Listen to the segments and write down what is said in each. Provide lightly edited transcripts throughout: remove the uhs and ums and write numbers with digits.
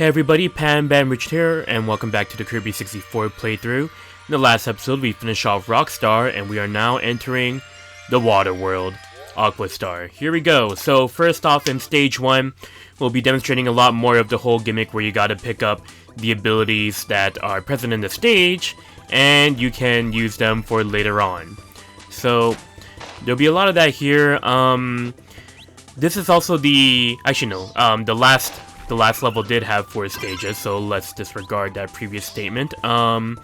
Hey everybody, Pan Bam Rich here, and welcome back to the Kirby 64 playthrough. In the last episode, we finished off Rock Star, and we are now entering the water world, Aqua Star. Here we go. So first off, in stage 1, we'll be demonstrating a lot more of the whole gimmick where you gotta pick up the abilities that are present in the stage, and you can use them for later on. So there'll be a lot of that here. This is also the last level did have 4 stages, so let's disregard that previous statement. I'm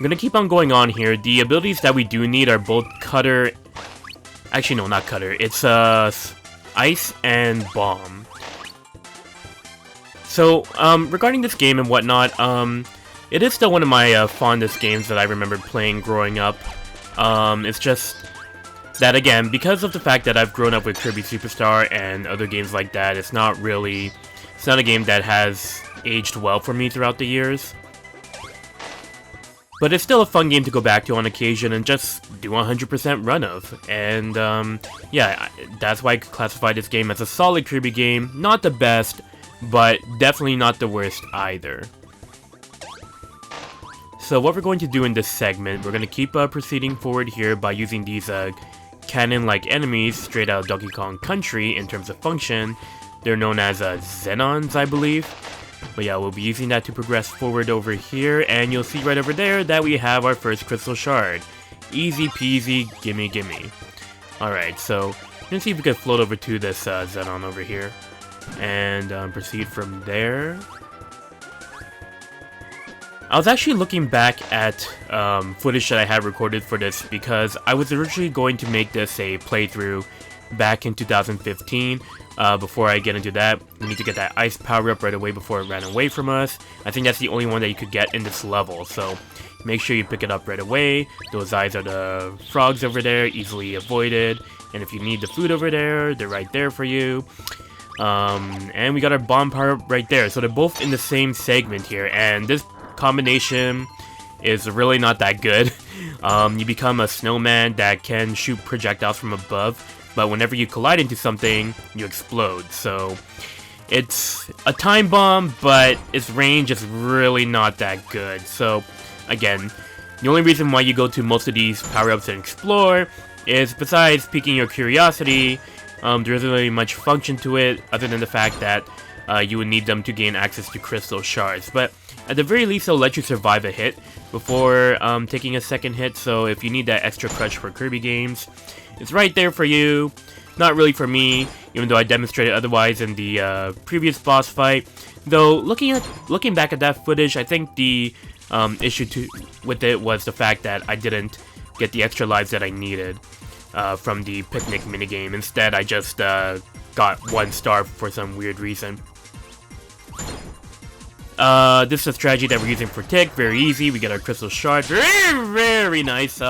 gonna keep on going on here. The abilities that we do need are both Cutter... Actually, no, not Cutter. It's Ice and Bomb. So, regarding this game and whatnot, it is still one of my fondest games that I remember playing growing up. It's just that, again, because of the fact that I've grown up with Kirby Superstar and other games like that, it's not a game that has aged well for me throughout the years. But it's still a fun game to go back to on occasion and just do 100% run of. And, yeah, that's why I could classify this game as a solid Kirby game. Not the best, but definitely not the worst either. So what we're going to do in this segment, we're going to keep proceeding forward here by using these cannon-like enemies straight out of Donkey Kong Country in terms of function. They're known as Xenons, I believe. But yeah, we'll be using that to progress forward over here, and you'll see right over there that we have our first Crystal Shard. Easy peasy, gimme gimme. Alright, so let's see if we can float over to this Xenon over here, and proceed from there. I was actually looking back at footage that I had recorded for this because I was originally going to make this a playthrough back in 2015. Before I get into that, we need to get that ice power-up right away before it ran away from us. I think that's the only one that you could get in this level, so make sure you pick it up right away. Those eyes are the frogs over there, easily avoided. And if you need the food over there, they're right there for you. And we got our bomb power-up right there, so they're both in the same segment here, and this combination is really not that good. You become a snowman that can shoot projectiles from above, but whenever you collide into something, you explode. So it's a time bomb, but its range is really not that good. So again, the only reason why you go to most of these power-ups and explore is, besides piquing your curiosity, there isn't really much function to it other than the fact that you would need them to gain access to crystal shards. But at the very least, they'll let you survive a hit before taking a second hit. So if you need that extra crush for Kirby games, it's right there for you. Not really for me, even though I demonstrated otherwise in the previous boss fight. Though looking back at that footage, I think the issue with it was the fact that I didn't get the extra lives that I needed from the picnic minigame. Instead, I just got 1 star for some weird reason. This is a strategy that we're using for Tick. Very easy. We get our crystal shard. Very, very nice.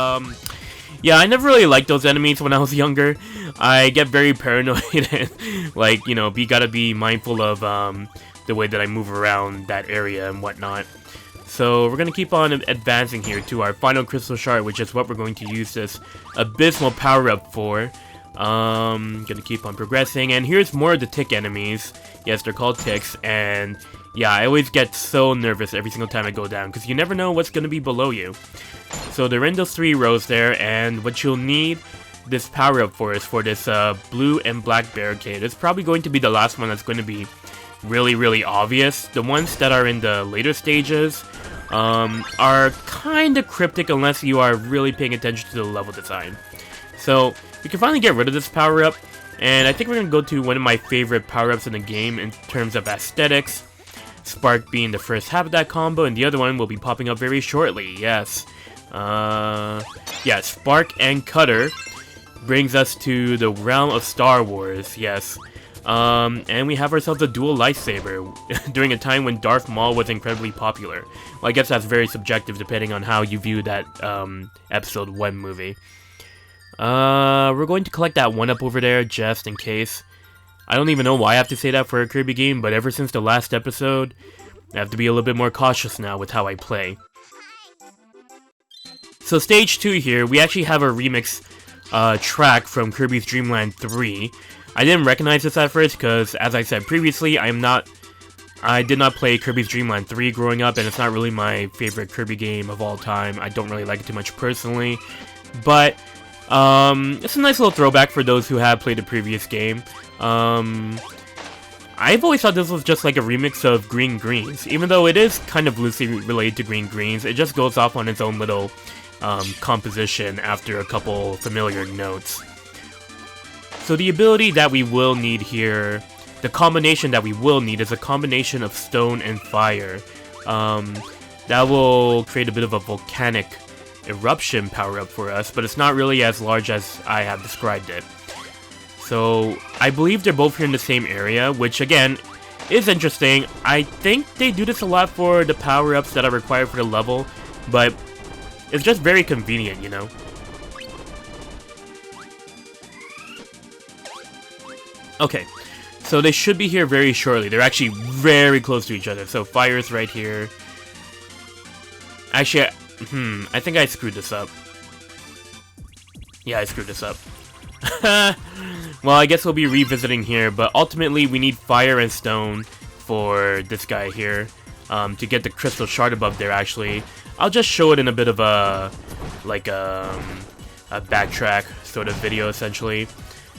Yeah, I never really liked those enemies when I was younger. I get very paranoid and, like, you know, gotta be mindful of the way that I move around that area and whatnot. So we're gonna keep on advancing here to our final crystal shard, which is what we're going to use this abysmal power-up for. Gonna keep on progressing, and here's more of the Tick enemies. Yes, they're called Ticks, and yeah, I always get so nervous every single time I go down, because you never know what's gonna be below you. So they're in those 3 rows there, and what you'll need this power-up for is for this blue and black barricade. It's probably going to be the last one that's going to be really, really obvious. The ones that are in the later stages are kind of cryptic unless you are really paying attention to the level design. So we can finally get rid of this power-up, and I think we're going to go to one of my favorite power-ups in the game in terms of aesthetics. Spark being the first half of that combo, and the other one will be popping up very shortly. Yes. Yeah, Spark and Cutter brings us to the realm of Star Wars. Yes. And we have ourselves a dual lightsaber during a time when Darth Maul was incredibly popular. Well, I guess that's very subjective depending on how you view that episode 1 movie. We're going to collect that 1-up over there just in case. I don't even know why I have to say that for a Kirby game, but ever since the last episode, I have to be a little bit more cautious now with how I play. So stage 2 here, we actually have a remix track from Kirby's Dream Land 3. I didn't recognize this at first because, as I said previously, I'm not I did not play Kirby's Dream Land 3 growing up, and it's not really my favorite Kirby game of all time. I don't really like it too much personally, but it's a nice little throwback for those who have played the previous game. I've always thought this was just like a remix of Green Greens. Even though it is kind of loosely related to Green Greens, it just goes off on its own little composition after a couple familiar notes. So the ability that we will need here, the combination that we will need is a combination of stone and fire. That will create a bit of a volcanic eruption power-up for us, but it's not really as large as I have described it. So I believe they're both here in the same area, which again is interesting. I think they do this a lot for the power-ups that are required for the level, but it's just very convenient, you know? Okay, so they should be here very shortly. They're actually very close to each other. So fire's right here. Actually, I think I screwed this up. Yeah, I screwed this up. Well, I guess we'll be revisiting here, but ultimately we need fire and stone for this guy here. To get the crystal shard above there, actually. I'll just show it in a bit of a, like, a backtrack sort of video, essentially.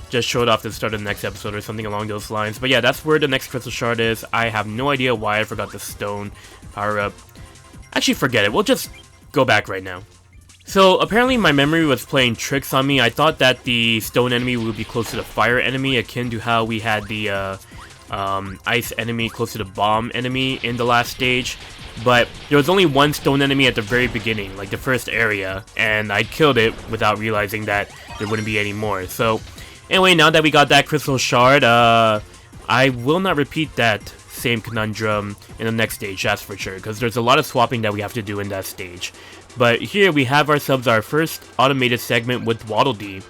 Just show it off at the start of the next episode or something along those lines. But yeah, that's where the next crystal shard is. I have no idea why I forgot the stone power-up. Actually, forget it. We'll just go back right now. So, apparently my memory was playing tricks on me. I thought that the stone enemy would be close to the fire enemy, akin to how we had the ice enemy close to the bomb enemy in the last stage. But there was only one stone enemy at the very beginning, like the first area, and I killed it without realizing that there wouldn't be any more. So, anyway, now that we got that crystal shard, I will not repeat that same conundrum in the next stage, that's for sure, because there's a lot of swapping that we have to do in that stage. But here we have ourselves our first automated segment with Waddle Dee.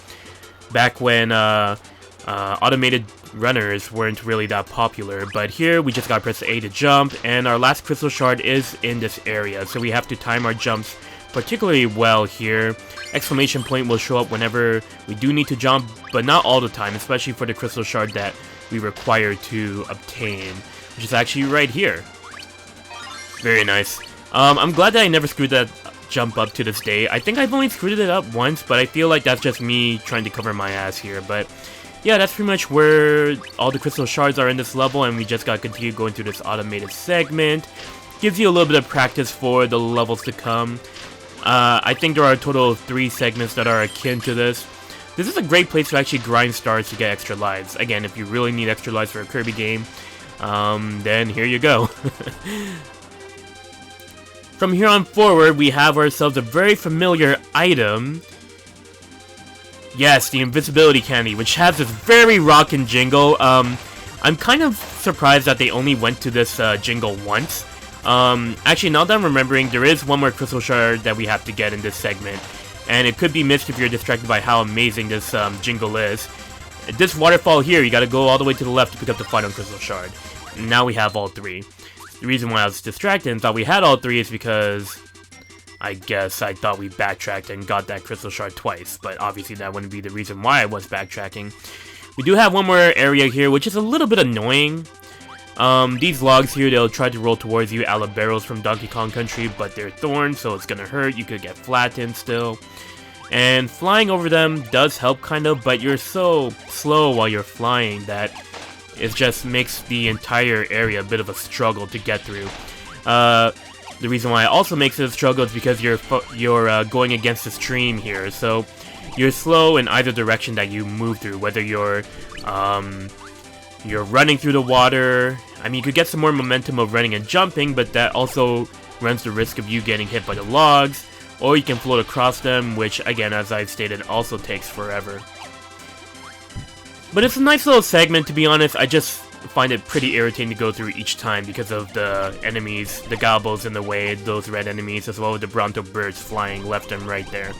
Back when automated runners weren't really that popular, but here we just gotta press A to jump, and our last crystal shard is in this area, so we have to time our jumps particularly well here. Exclamation point will show up whenever we do need to jump, but not all the time, especially for the crystal shard that we require to obtain, which is actually right here. Very nice. I'm glad that I never screwed that jump up to this day. I think I've only screwed it up once, but I feel like that's just me trying to cover my ass here. But yeah, that's pretty much where all the crystal shards are in this level, and we just gotta continue going through this automated segment. Gives you a little bit of practice for the levels to come. I think there are a total of 3 segments that are akin to this. This is a great place to actually grind stars to get extra lives. Again, if you really need extra lives for a Kirby game, then here you go. From here on forward, we have ourselves a very familiar item. Yes, the invisibility candy, which has this very rockin' jingle. I'm kind of surprised that they only went to this jingle once. Actually, now that I'm remembering, there is one more crystal shard that we have to get in this segment, and it could be missed if you're distracted by how amazing this jingle is. This waterfall here, you gotta go all the way to the left to pick up the final crystal shard. Now we have all 3. The reason why I was distracted and thought we had all 3 is because I guess I thought we backtracked and got that crystal shard twice, but obviously that wouldn't be the reason why I was backtracking. We do have one more area here, which is a little bit annoying. These logs here, they'll try to roll towards you a la barrels from Donkey Kong Country, but they're thorns, so it's gonna hurt. You could get flattened still. And flying over them does help kind of, but you're so slow while you're flying that it just makes the entire area a bit of a struggle to get through. The reason why it also makes it a struggle is because you're going against the stream here, so you're slow in either direction that you move through, whether you're running through the water. I mean, you could get some more momentum of running and jumping, but that also runs the risk of you getting hit by the logs, or you can float across them, which, again, as I've stated, also takes forever. But it's a nice little segment, to be honest. I just find it pretty irritating to go through each time because of the enemies, the Galbos in the way, those red enemies, as well as the Bronto birds flying left and right there.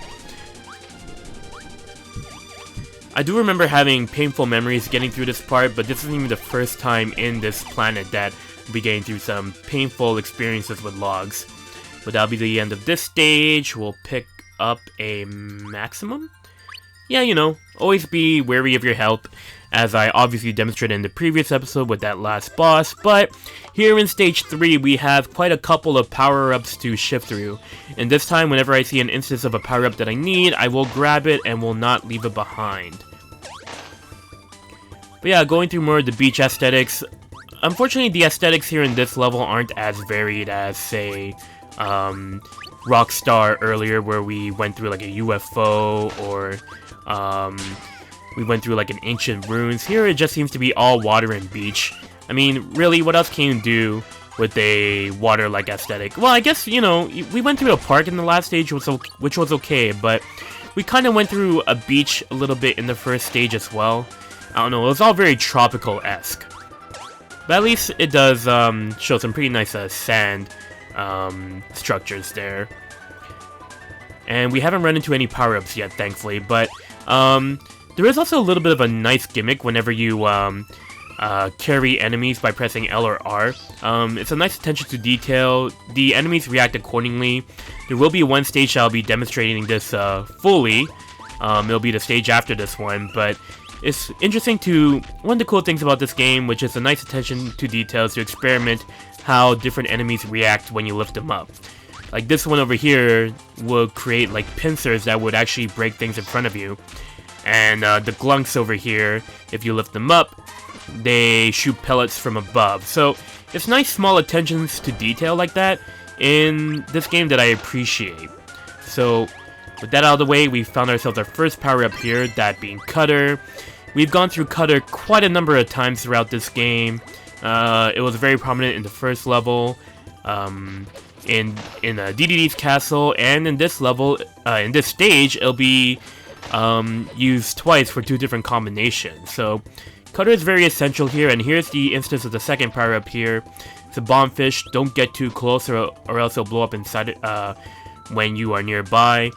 I do remember having painful memories getting through this part, but this isn't even the first time in this planet that we'll be getting through some painful experiences with logs. But that'll be the end of this stage. We'll pick up a maximum? Yeah, you know, always be wary of your health. as I obviously demonstrated in the previous episode with that last boss, but here in Stage 3, we have quite a couple of power-ups to shift through, and this time, whenever I see an instance of a power-up that I need, I will grab it and will not leave it behind. But yeah, going through more of the beach aesthetics, unfortunately the aesthetics here in this level aren't as varied as, say, Rock Star earlier, where we went through like a UFO, or we went through like an ancient ruins. Here it just seems to be all water and beach. I mean, really, what else can you do with a water-like aesthetic? Well, I guess, you know, we went through a park in the last stage, which was okay, but we kind of went through a beach a little bit in the first stage as well. I don't know, it was all very tropical-esque. But at least it does show some pretty nice sand structures there. And we haven't run into any power-ups yet, thankfully, but there is also a little bit of a nice gimmick whenever you carry enemies by pressing L or R. It's a nice attention to detail. The enemies react accordingly. There will be one stage I'll be demonstrating this fully. It'll be the stage after this one, but it's interesting to... One of the cool things about this game, which is a nice attention to details, to experiment how different enemies react when you lift them up. Like this one over here will create like pincers that would actually break things in front of you. And the glunks over here, if you lift them up, they shoot pellets from above. So it's nice small attentions to detail like that in this game that I appreciate. So with that out of the way, we found ourselves our first power up here, that being Cutter. We've gone through Cutter quite a number of times throughout this game. It was very prominent in the first level, in DDD's castle, and in this level, in this stage, it'll be used twice for two different combinations. So Cutter is very essential here, and here's the instance of the second power up here. It's a bomb fish. Don't get too close, or else it'll blow up inside it when you are nearby.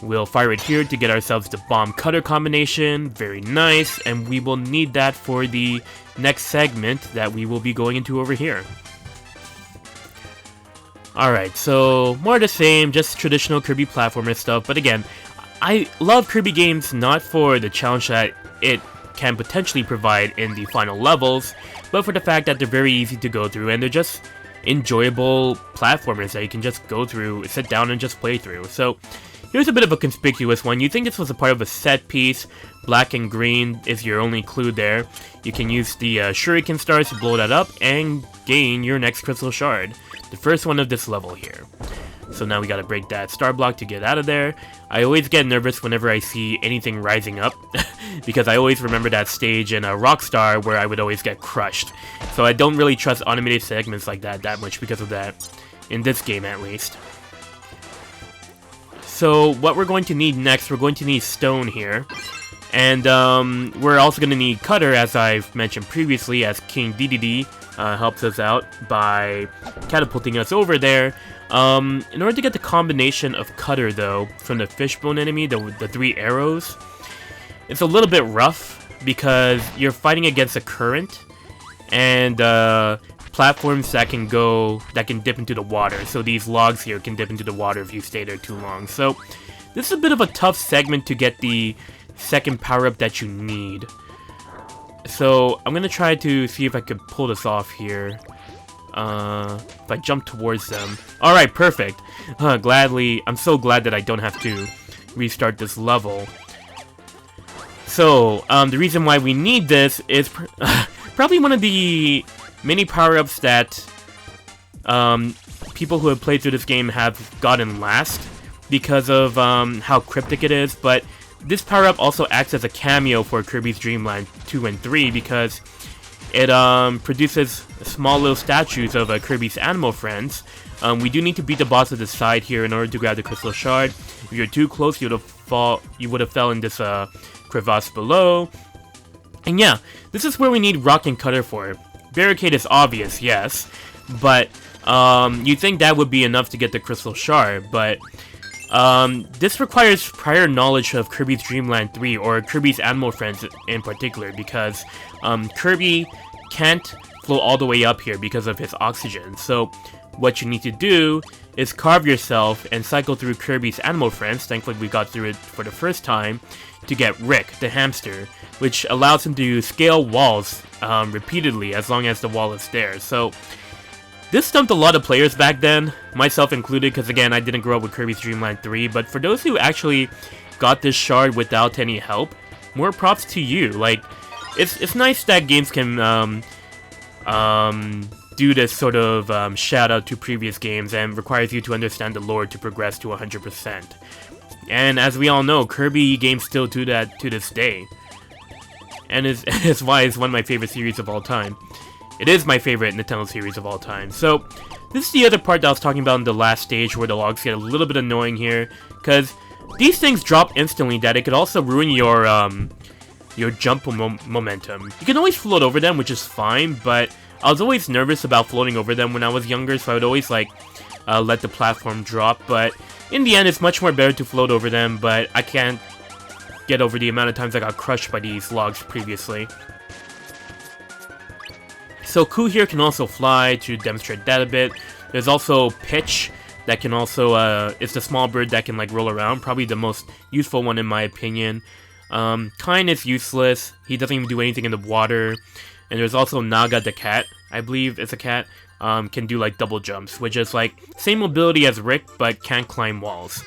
We'll fire it here to get ourselves the bomb Cutter combination. Very nice, and we will need that for the next segment that we will be going into over here. Alright, so more of the same, just traditional Kirby platformer stuff, but again, I love Kirby games not for the challenge that it can potentially provide in the final levels, but for the fact that they're very easy to go through, and they're just enjoyable platformers that you can just go through, sit down, and just play through. So here's a bit of a conspicuous one. You'd think this was a part of a set piece. Black and green is your only clue there. You can use the shuriken stars to blow that up and gain your next crystal shard. The first one of this level here. So now we gotta break that star block to get out of there. I always get nervous whenever I see anything rising up, because I always remember that stage in Rock Star where I would always get crushed. So I don't really trust automated segments like that much because of that, in this game at least. So what we're going to need next, we're going to need stone here. And we're also going to need Cutter, as I've mentioned previously, as King DDD helps us out by catapulting us over there. In order to get the combination of Cutter, though, from the fishbone enemy, the 3 arrows, it's a little bit rough because you're fighting against a current and platforms that can dip into the water. So these logs here can dip into the water if you stay there too long. So this is a bit of a tough segment to get the second power-up that you need. So I'm gonna try to see if I could pull this off here. If I jump towards them. Alright, perfect. I'm so glad that I don't have to restart this level. So, the reason why we need this is probably one of the many power-ups that people who have played through this game have gotten last because of how cryptic it is, but this power-up also acts as a cameo for Kirby's Dream Land 2 and 3 because it produces small little statues of Kirby's animal friends. We do need to beat the boss at the side here in order to grab the crystal shard. If you're too close, you would have fell in this crevasse below. And yeah, this is where we need Rock and Cutter for. Barricade is obvious, yes, but you'd think that would be enough to get the crystal shard, but this requires prior knowledge of Kirby's Dream Land 3, or Kirby's animal friends in particular, because Kirby can't float all the way up here because of his oxygen. So what you need to do is carve yourself and cycle through Kirby's animal friends. Thankfully we got through it for the first time to get Rick, the hamster, which allows him to scale walls repeatedly as long as the wall is there. So this stumped a lot of players back then, myself included, because again, I didn't grow up with Kirby's Dream Land 3, but for those who actually got this shard without any help, more props to you. Like, it's nice that games can do this sort of shout out to previous games and requires you to understand the lore to progress to 100%. And as we all know, Kirby games still do that to this day. And it's why it's one of my favorite series of all time. It is my favorite Nintendo series of all time. So, this is the other part that I was talking about in the last stage where the logs get a little bit annoying here. Because these things drop instantly that it could also ruin your jump momentum. You can always float over them, which is fine, but I was always nervous about floating over them when I was younger, so I would always like let the platform drop. But in the end, it's much more better to float over them, but I can't get over the amount of times I got crushed by these logs previously. So Ku here can also fly to demonstrate that a bit. There's also Pitch that can also, it's the small bird that can like roll around, probably the most useful one in my opinion. Kine is useless, he doesn't even do anything in the water. And there's also Naga the cat, I believe it's a cat, can do like double jumps, which is like same mobility as Rick, but can't climb walls.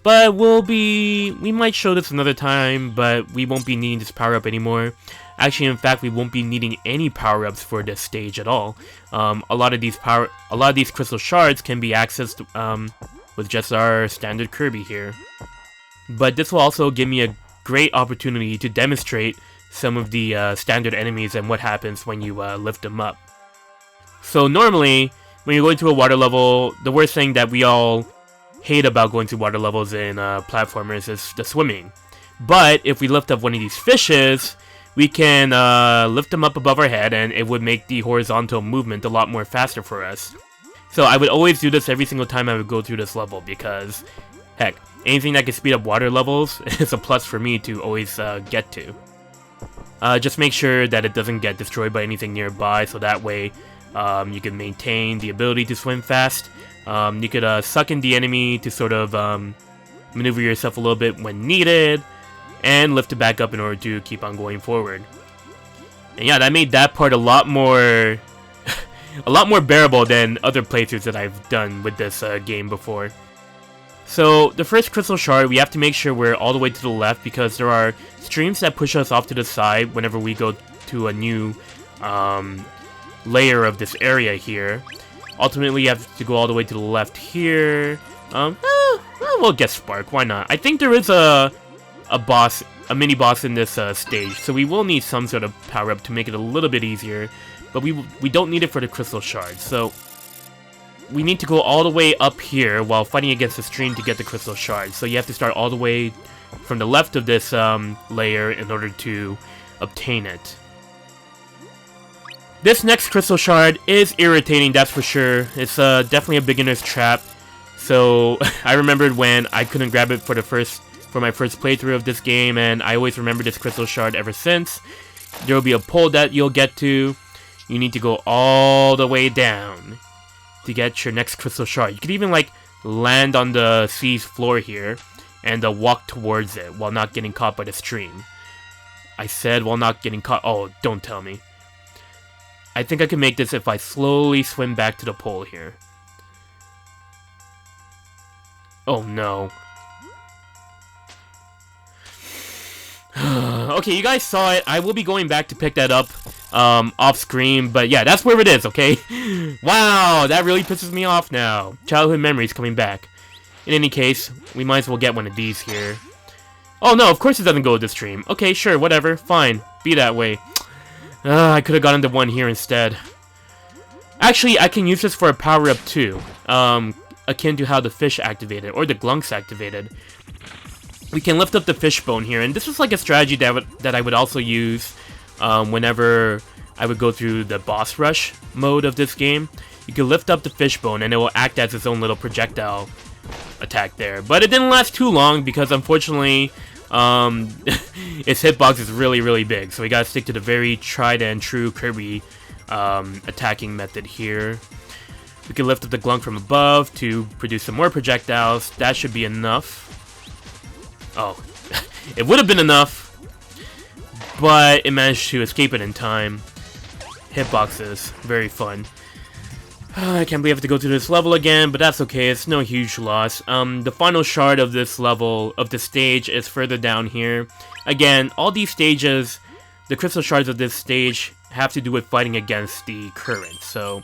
But we might show this another time, but we won't be needing this power-up anymore. Actually, in fact, we won't be needing any power-ups for this stage at all. A lot of these crystal shards can be accessed with just our standard Kirby here. But this will also give me a great opportunity to demonstrate some of the standard enemies and what happens when you lift them up. So normally, when you're going to a water level, the worst thing that we all hate about going to water levels in platformers is the swimming. But if we lift up one of these fishes, we can lift them up above our head, and it would make the horizontal movement a lot more faster for us. So I would always do this every single time I would go through this level, because, heck, anything that can speed up water levels is a plus for me to always get to. Just make sure that it doesn't get destroyed by anything nearby, so that way you can maintain the ability to swim fast. You could suck in the enemy to sort of maneuver yourself a little bit when needed, and lift it back up in order to keep on going forward. And yeah, that made that part a lot more bearable than other playthroughs that I've done with this game before. So the first crystal shard, we have to make sure we're all the way to the left, because there are streams that push us off to the side whenever we go to a new layer of this area here. Ultimately, you have to go all the way to the left here. We'll get Spark, why not? I think there is a mini boss in this stage, so we will need some sort of power up to make it a little bit easier, but we don't need it for the crystal shards. So we need to go all the way up here while fighting against the stream to get the crystal shards. So you have to start all the way from the left of this layer in order to obtain it. This next crystal shard is irritating, that's for sure. It's definitely a beginner's trap. So I remembered when I couldn't grab it for my first playthrough of this game, and I always remember this crystal shard ever since. There will be a pole that you'll get to. You need to go all the way down to get your next crystal shard. You could even like land on the sea's floor here and walk towards it while not getting caught by the stream. I said while not getting caught. Oh, don't tell me. I think I can make this if I slowly swim back to the pole here. Oh no. Okay, you guys saw it. I will be going back to pick that up off screen, but yeah, that's where it is, okay? Wow, that really pisses me off now. Childhood memories coming back. In any case, we might as well get one of these here. Oh no, of course it doesn't go with the stream. Okay, sure, whatever, fine. Be that way. I could have gotten the one here instead. Actually, I can use this for a power-up too. Akin to how the fish activated, or the glunks activated. We can lift up the fishbone here, and this is like a strategy that I would also use whenever I would go through the boss rush mode of this game. You can lift up the fishbone, and it will act as its own little projectile attack there. But it didn't last too long, because unfortunately, its hitbox is really, really big. So we gotta stick to the very tried and true Kirby attacking method here. We can lift up the glunk from above to produce some more projectiles. That should be enough. Oh, it would have been enough, but it managed to escape it in time. Hitboxes, very fun. I can't believe I have to go through this level again, but that's okay, it's no huge loss. The final shard of this level, of the stage, is further down here. Again, all these stages, the crystal shards of this stage have to do with fighting against the current. So,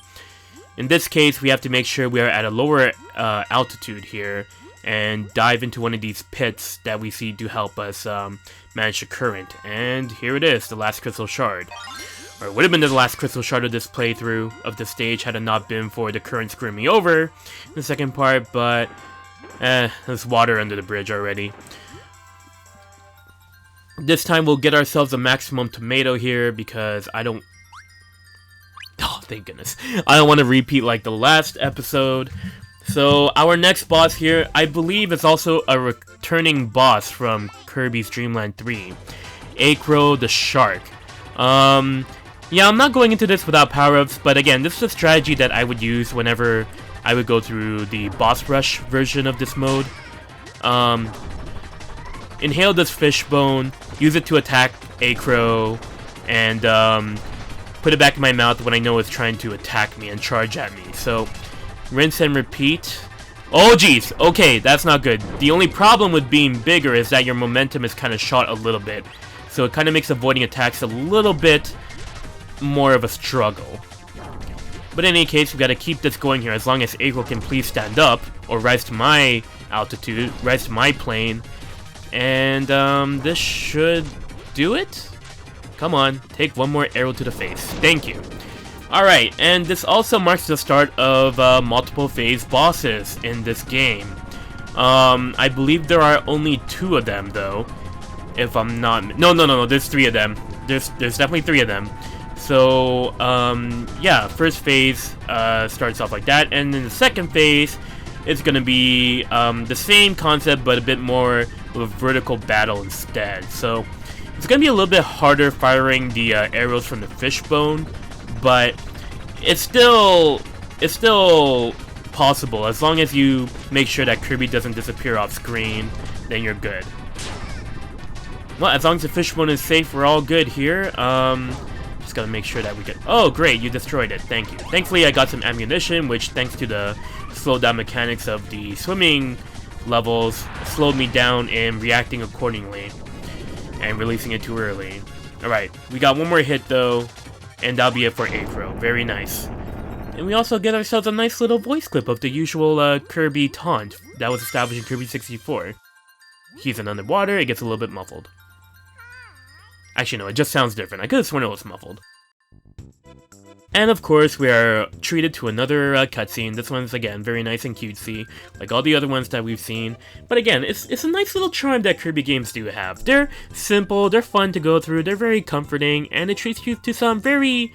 in this case, we have to make sure we are at a lower altitude here, and dive into one of these pits that we see to help us manage the current. And here it is, the last crystal shard. Or it would have been the last crystal shard of this playthrough of the stage had it not been for the current screwing me over in the second part, but there's water under the bridge already. This time we'll get ourselves a maximum tomato here because I don't... Oh, thank goodness. I don't want to repeat like the last episode. So our next boss here, I believe, is also a returning boss from Kirby's Dream Land 3. Acro the Shark. Yeah, I'm not going into this without power-ups, but again, this is a strategy that I would use whenever I would go through the boss rush version of this mode. Inhale this fish bone, use it to attack Acro, and put it back in my mouth when I know it's trying to attack me and charge at me. So, rinse and repeat. Oh jeez, okay, that's not good. The only problem with being bigger is that your momentum is kind of shot a little bit. So it kind of makes avoiding attacks a little bit more of a struggle. But in any case, we gotta keep this going here as long as Acro can please stand up, or rise to my altitude, rise to my plane. And this should do it? Come on, take one more arrow to the face. Thank you. Alright, and this also marks the start of multiple phase bosses in this game. I believe there are only 2 of them though. If I'm not... No, there's 3 of them. There's definitely 3 of them. So, yeah, first phase starts off like that, and then the second phase is going to be the same concept, but a bit more of a vertical battle instead. So, it's going to be a little bit harder firing the arrows from the fishbone, but it's still possible. As long as you make sure that Kirby doesn't disappear off screen, then you're good. Well, as long as the fishbone is safe, we're all good here. Just gotta make sure that we get... Oh, great, you destroyed it. Thank you. Thankfully, I got some ammunition, which, thanks to the slowdown mechanics of the swimming levels, slowed me down in reacting accordingly and releasing it too early. Alright, we got one more hit, though, and that'll be it for Acro. Very nice. And we also get ourselves a nice little voice clip of the usual Kirby taunt that was established in Kirby 64. He's in underwater, it gets a little bit muffled. Actually, no, it just sounds different. I could have sworn it was muffled. And of course, we are treated to another cutscene. This one's, again, very nice and cutesy, like all the other ones that we've seen. But again, it's a nice little charm that Kirby games do have. They're simple, they're fun to go through, they're very comforting, and it treats you to some very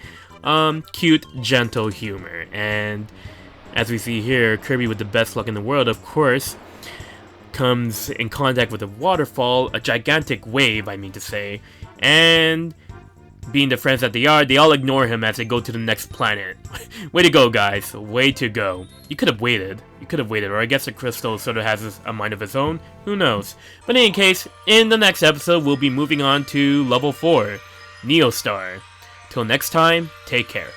cute, gentle humor. And as we see here, Kirby, with the best luck in the world, of course, comes in contact with a waterfall, a gigantic wave, I mean to say, and being the friends that they are, they all ignore him as they go to the next planet. Way to go, guys. Way to go. You could have waited. Or I guess the crystal sort of has a mind of its own. Who knows? But in any case, in the next episode, we'll be moving on to level 4, Neo Star. Till next time, take care.